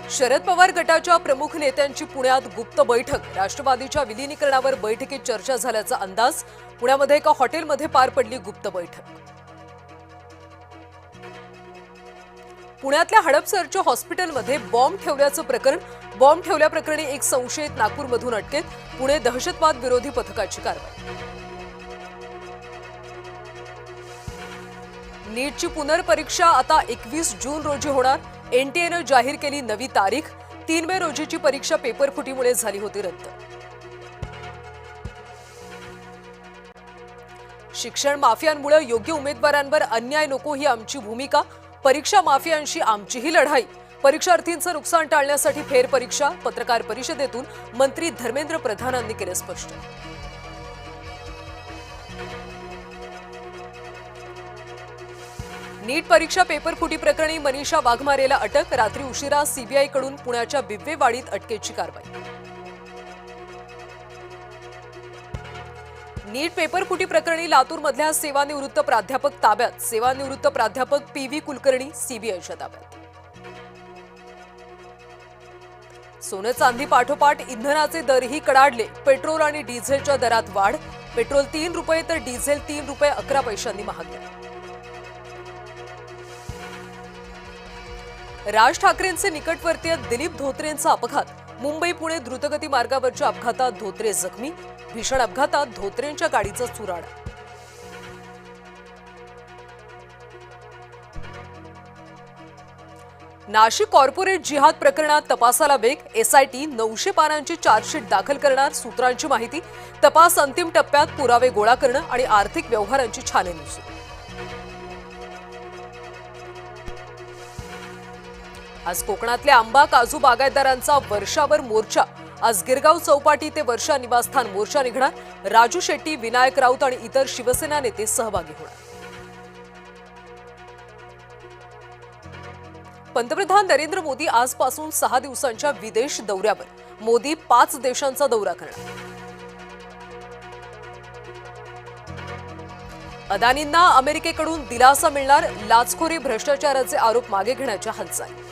शरद पवार गटाच्या प्रमुख नेत्यांची पुण्यात गुप्त बैठक। राष्ट्रवादीच्या विलीनीकरणावर बैठकीत चर्चा झाल्याचा अंदाज। पुण्यामध्ये एका हॉटेलमध्ये पार पडली गुप्त बैठक। पुण्यातल्या हडपसरच्या हॉस्पिटलमध्ये बॉम्ब ठेवल्याचं प्रकरण। बॉम्ब ठेवल्याप्रकरणी एक संशयित नागपूरमधून अटकेत। पुणे दहशतवाद विरोधी पथकाची कारवाई। नीटची पुनर्परीक्षा आता 21 जून रोजी होणार। एनटीएनं जाहीर केली नवी तारीख। 3 मे रोजीची परीक्षा पेपर फुटीमुळे झाली होती रद्द। शिक्षण माफियांमुळे योग्य उमेदवारांवर अन्याय नको ही आमची भूमिका। परीक्षा माफियांशी आमचीही लढाई। परीक्षार्थींचं नुकसान टाळण्यासाठी फेरपरीक्षा। पत्रकार परिषदेतून मंत्री धर्मेंद्र प्रधानांनी केले स्पष्ट। नीट परीक्षा पेपर फुटी प्रकरणी मनीषा वाघमारेला अटक। रात्री उशिरा सीबीआयकडून पुण्याच्या बिब्वेवाडीत अटकेची कारवाई। नीट पेपर फुटी प्रकरणी लातूरमधल्या सेवानिवृत्त प्राध्यापक ताब्यात। सेवानिवृत्त प्राध्यापक पीव्ही कुलकर्णी सीबीआयच्या ताब्यात। सोने चांदी पाठोपाठ इंधनाचे दरही कडाडले। पेट्रोल आणि डिझेलच्या दरात वाढ। पेट्रोल 3 रुपये तर डिझेल 3 रुपये 11 पैशांनी महागले। राज ठाकरेंचे निकटवर्तीय दिलीप धोत्रेंचा अपघात। मुंबई पुणे द्रुतगती मार्गावरच्या अपघातात धोत्रे जखमी। भीषण अपघातात धोत्रेंच्या गाडीचा चुराडा। नाशिक कॉर्पोरेट जिहाद प्रकरणात तपासाला वेग। एसआयटी 900 पानांची चार्जशीट दाखल करणार। सूत्रांची माहिती। तपास अंतिम टप्प्यात। पुरावे गोळा करणं आणि आर्थिक व्यवहारांची छाननी सुरू। आज कोकणातल्या आंबा काजू बागायतदारांचा वर्षावर मोर्चा। आज गिरगाव चौपाटी ते वर्षा निवासस्थान मोर्चा निघणार। राजू शेट्टी, विनायक राऊत आणि इतर शिवसेना नेते सहभागी होणार। पंतप्रधान नरेंद्र मोदी आजपासून 6 दिवसांच्या विदेश दौऱ्यावर। मोदी 5 देशांचा दौरा करणार। अदानींना अमेरिकेकडून दिलासा मिळणार। लाचखोरी भ्रष्टाचाराचे आरोप मागे घेण्याच्या हालचाली।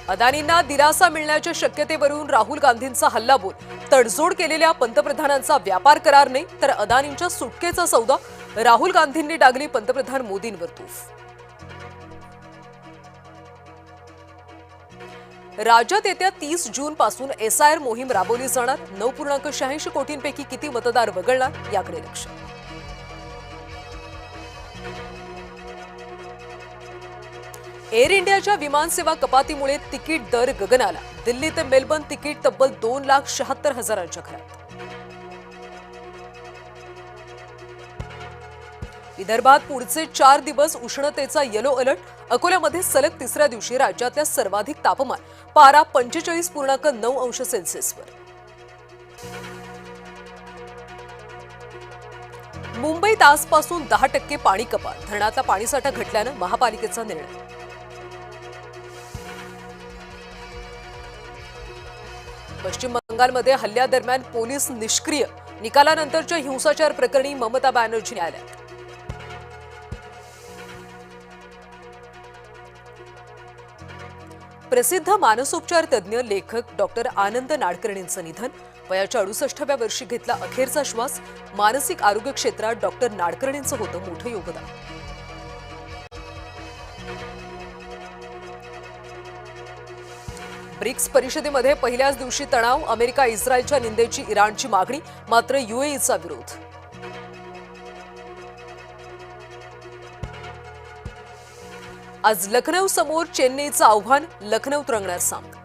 अदानींना दिलासा मिळण्याच्या शक्यतेवरून राहुल गांधींचा हल्लाबोल। तडजोड केलेल्या पंतप्रधानांचा व्यापार करार नाही तर अदानींच्या सुटकेचा सौदा। राहुल गांधींनी डागली पंतप्रधान मोदींवर तूफ। राज्यात येत्या 30 जून पासून एसआयआर मोहीम राबवली जाणार। 9.86 कोटींपैकी किती मतदार वगळणार याकडे लक्ष। एअर इंडियाच्या विमानसेवा कपातीमुळे तिकीट दर गगनाला। दिल्ली ते मेलबर्न तिकीट तब्बल 2,76,000च्या घरात। विदर्भात पुढचे 4 दिवस उष्णतेचा येलो अलर्ट। अकोल्यामध्ये सलग 3ऱ्या दिवशी राज्यातल्या सर्वाधिक तापमान। पारा 45.9 अंश सेल्सिअसवर। मुंबईत आजपासून 10% पाणी कपात। धरणातला पाणीसाठा घटल्यानं महापालिकेचा निर्णय। पश्चिम बंगालमध्ये हल्ल्यादरम्यान पोलीस निष्क्रिय। निकालानंतरच्या हिंसाचार प्रकरणी ममता बॅनर्जी न्यायालयात। प्रसिद्ध मानसोपचार तज्ज्ञ लेखक डॉक्टर आनंद नाडकर्णींचं निधन। वयाच्या 68व्या वर्षी घेतला अखेरचा श्वास। मानसिक आरोग्य क्षेत्रात डॉक्टर नाडकर्णींचं होतं मोठं योगदान। ब्रिक्स परिषदेमध्ये पहिल्याच दिवशी तणाव। अमेरिका इस्रायलच्या निंदेची इराणची मागणी। मात्र यूएईचा विरोध। आज लखनौ समोर चेन्नईचं आव्हान। लखनौत रंगणार सामना।